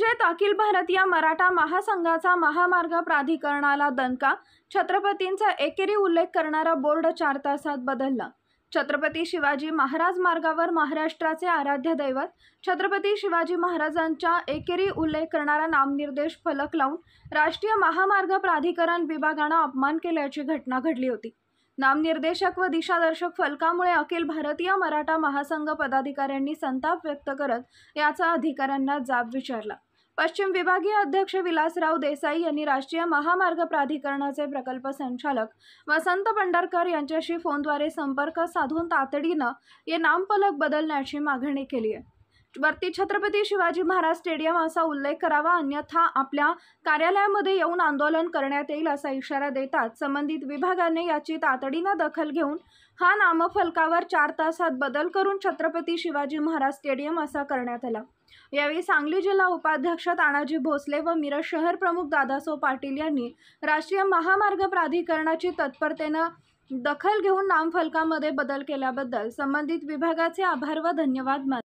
सुरतेत अखिल भारतीय मराठा महासंघाचा महामार्ग प्राधिकरणाला दणका। छत्रपतींचा एकेरी उल्लेख करणारा बोर्ड 4 तासात बदलला। छत्रपती शिवाजी महाराज मार्गावर महाराष्ट्राचे आराध्य दैवत छत्रपती शिवाजी महाराजांच्या एकेरी उल्लेख करणारा नामनिर्देश फलक लावून राष्ट्रीय महामार्ग प्राधिकरण विभागाने अपमान केल्याची घटना घडली होती। नामनिर्देशक व दिशादर्शक फलकामुळे अखिल भारतीय मराठा महासंघ पदाधिकाऱ्यांनी संताप व्यक्त करत याचा अधिकाऱ्यांना जाब विचारला। पश्चिम विभागीय अध्यक्ष विलासराव देसाई यांनी राष्ट्रीय महामार्ग प्राधिकरणाचे प्रकल्प संचालक वसंत पंढरकर यांच्याशी फोनद्वारे संपर्क साधून तातडीने हे नामफलक बदलण्याची मागणी केली आहे। वरती छत्रपती शिवाजी महाराज स्टेडियम असा उल्लेख करावा, अन्यथा आपल्या कार्यालयामध्ये येऊन आंदोलन करण्यात येईल असा इशारा देतात संबंधित विभागाने याची तातडीने दखल घेऊन हा नामफलकावर 4 तासात बदल करून छत्रपती शिवाजी महाराज स्टेडियम असा करण्यात आला। यावेळी सांगली जिल्हा उपाध्यक्ष तानाजी भोसले व मिरज शहर प्रमुख दादासाहेब पाटील यांनी राष्ट्रीय महामार्ग प्राधिकरणाची तत्परतेने दखल घेऊन नामफलकामध्ये बदल केल्याबद्दल संबंधित विभागाचे आभार व धन्यवाद मानले।